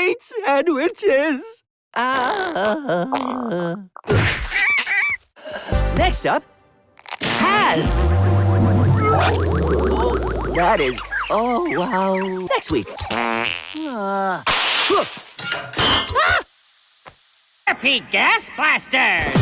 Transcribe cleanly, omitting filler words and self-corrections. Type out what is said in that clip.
great sandwiches. Next up, Has. That is, oh, wow. Next week. Burpy Gas Blasters!